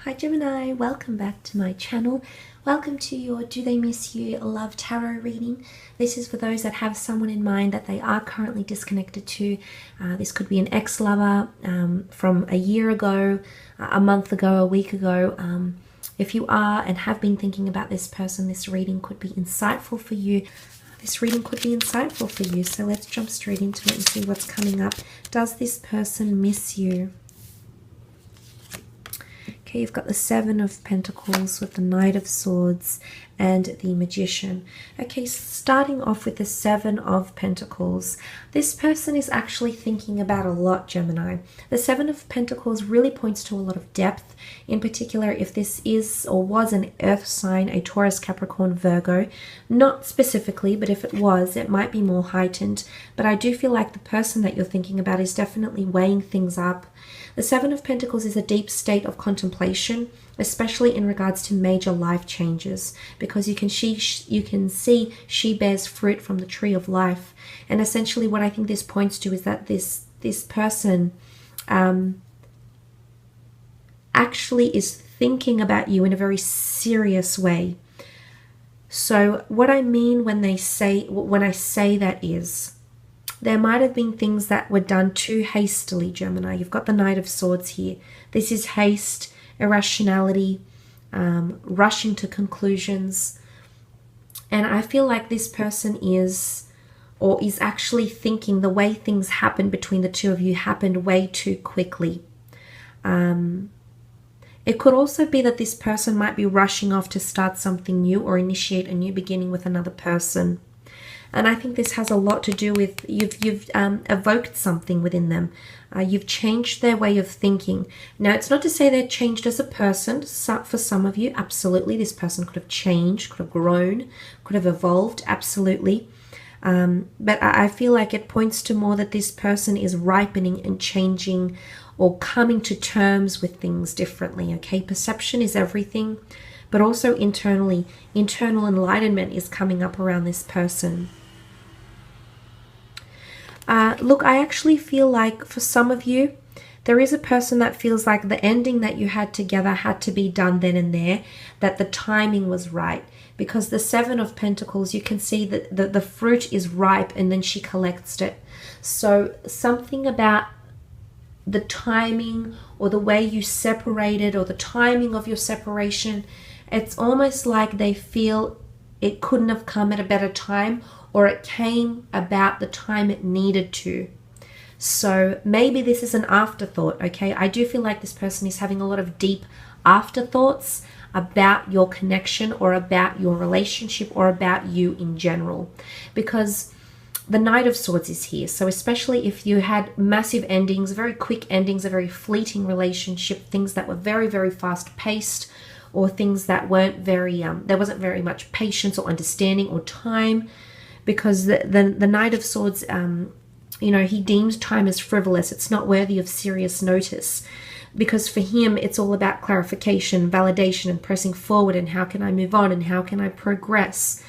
Hi Gemini, welcome back to my channel. Welcome to your Do They Miss You Love Tarot reading. This is for those that have someone in mind that they are currently disconnected to. This could be an ex-lover from a year ago, a month ago, a week ago. If you are and have been thinking about this person, this reading could be insightful for you. So let's jump straight into it and see what's coming up. Does this person miss you? Okay, you've got the Seven of Pentacles with the Knight of Swords and the Magician. Okay, starting off with the Seven of Pentacles. This person is actually thinking about a lot, Gemini. The Seven of Pentacles really points to a lot of depth. In particular, if this is or was an earth sign, a Taurus, Capricorn, Virgo. Not specifically, but if it was, it might be more heightened. But I do feel like the person that you're thinking about is definitely weighing things up. The Seven of Pentacles is a deep state of contemplation, especially in regards to major life changes, because you can see she bears fruit from the tree of life. And essentially what I think this points to is that this person actually is thinking about you in a very serious way. So what I mean when I say that is, there might have been things that were done too hastily, Gemini. You've got the Knight of Swords here. This is haste, irrationality, rushing to conclusions. And I feel like this person is actually thinking the way things happened between the two of you happened way too quickly. It could also be that this person might be rushing off to start something new or initiate a new beginning with another person. And I think this has a lot to do with you've evoked something within them. You've changed their way of thinking. Now, it's not to say they're changed as a person. For some of you, absolutely. This person could have changed, could have grown, could have evolved, absolutely. But I feel like it points to more that this person is ripening and changing or coming to terms with things differently, okay? Perception is everything, but also internal enlightenment is coming up around this person. Look, I actually feel like for some of you, there is a person that feels like the ending that you had together had to be done then and there, that the timing was right. Because the Seven of Pentacles, you can see that the fruit is ripe and then she collects it. So something about the timing or the way you separated or the timing of your separation, it's almost like they feel it couldn't have come at a better time, or it came about the time it needed to. So maybe this is an afterthought, okay? I do feel like this person is having a lot of deep afterthoughts about your connection or about your relationship or about you in general. Because the Knight of Swords is here. So especially if you had massive endings, very quick endings, a very fleeting relationship, things that were very, very fast paced, or things that weren't very, there wasn't very much patience or understanding or time, because the Knight of Swords, you know, he deems time as frivolous. It's not worthy of serious notice, because for him, it's all about clarification, validation, and pressing forward, and how can I move on, and how can I progress.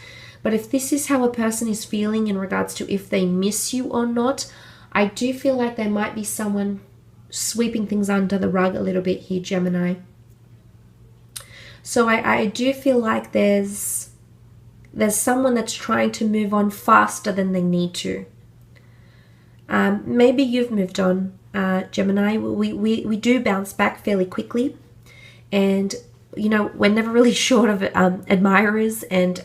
But if this is how a person is feeling in regards to if they miss you or not, I do feel like there might be someone sweeping things under the rug a little bit here, Gemini. So I do feel like there's someone that's trying to move on faster than they need to. Maybe you've moved on, Gemini. We do bounce back fairly quickly. And, you know, we're never really short of admirers and,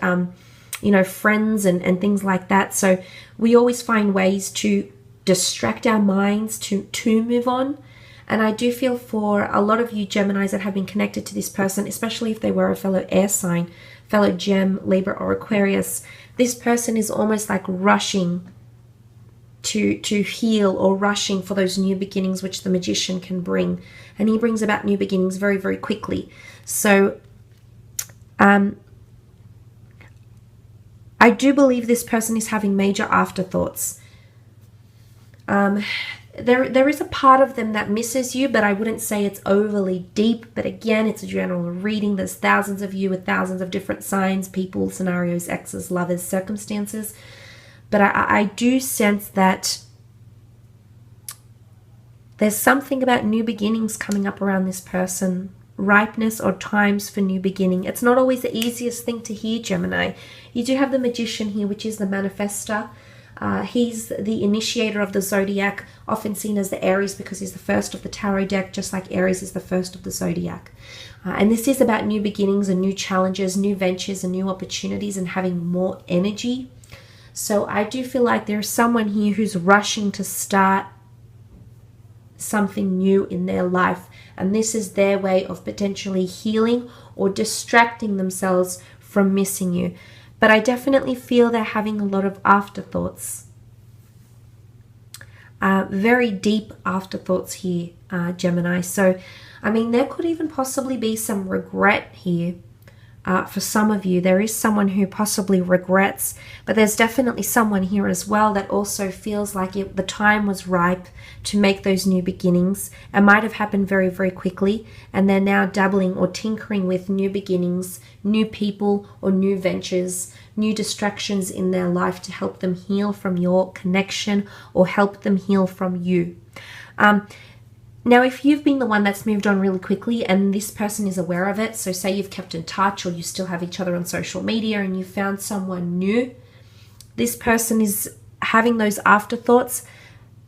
you know, friends and things like that. So we always find ways to distract our minds to move on. And I do feel for a lot of you Geminis that have been connected to this person, especially if they were a fellow air sign, fellow Gem, Libra, or Aquarius, this person is almost like rushing to heal, or rushing for those new beginnings which the Magician can bring. And he brings about new beginnings very, very quickly. So I do believe this person is having major afterthoughts. There is a part of them that misses you, but I wouldn't say it's overly deep. But again, it's a general reading. There's thousands of you with thousands of different signs, people, scenarios, exes, lovers, circumstances. But I do sense that there's something about new beginnings coming up around this person ripeness or times for new beginning. It's not always the easiest thing to hear, Gemini. You do have the Magician here, which is the manifester. He's the initiator of the zodiac, often seen as the Aries because he's the first of the tarot deck, just like Aries is the first of the zodiac. And this is about new beginnings and new challenges, new ventures and new opportunities, and having more energy. So I do feel like there's someone here who's rushing to start something new in their life, and this is their way of potentially healing or distracting themselves from missing you. But I definitely feel they're having a lot of afterthoughts, very deep afterthoughts here, Gemini. So I mean, there could even possibly be some regret here. For some of you, there is someone who possibly regrets, but there's definitely someone here as well that also feels like the time was ripe to make those new beginnings. It might have happened very, very quickly, and they're now dabbling or tinkering with new beginnings, new people or new ventures, new distractions in their life to help them heal from your connection or help them heal from you. Now, if you've been the one that's moved on really quickly and this person is aware of it, so say you've kept in touch or you still have each other on social media and you found someone new, this person is having those afterthoughts.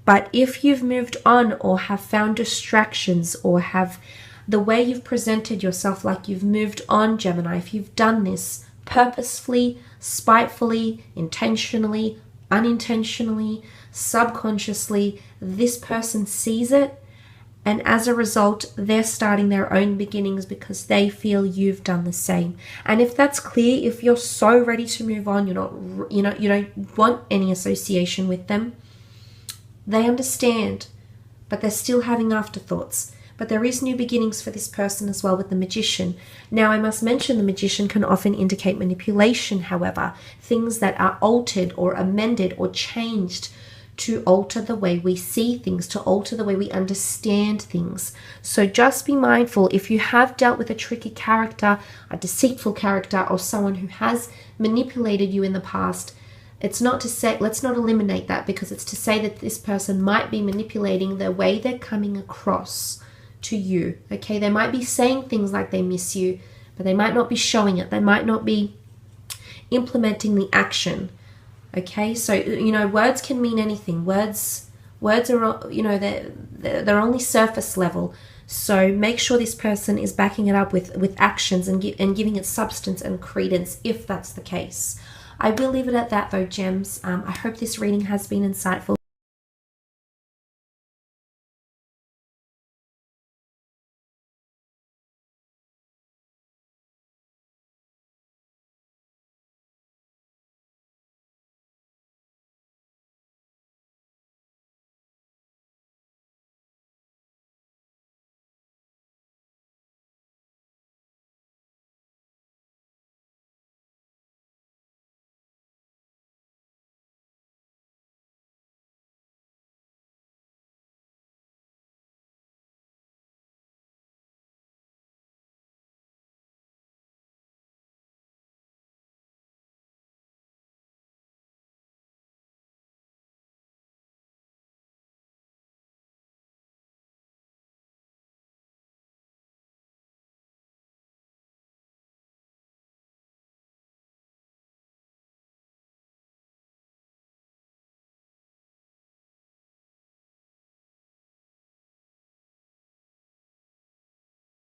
But if you've moved on or have found distractions or have the way you've presented yourself like you've moved on, Gemini, if you've done this purposefully, spitefully, intentionally, unintentionally, subconsciously, this person sees it. And as a result, they're starting their own beginnings because they feel you've done the same. And if that's clear, if you're so ready to move on, you don't want any association with them, they understand, but they're still having afterthoughts. But there is new beginnings for this person as well with the Magician. Now, I must mention the Magician can often indicate manipulation, however, things that are altered or amended or changed to alter the way we see things, to alter the way we understand things. So just be mindful if you have dealt with a tricky character, a deceitful character, or someone who has manipulated you in the past. It's not to say, let's not eliminate that, because it's to say that this person might be manipulating the way they're coming across to you. Okay, they might be saying things like they miss you, but they might not be showing it. They might not be implementing the action. Okay, so, words can mean anything. Words are, they're only surface level. So make sure this person is backing it up with actions and giving it substance and credence if that's the case. I will leave it at that though, gems. I hope this reading has been insightful.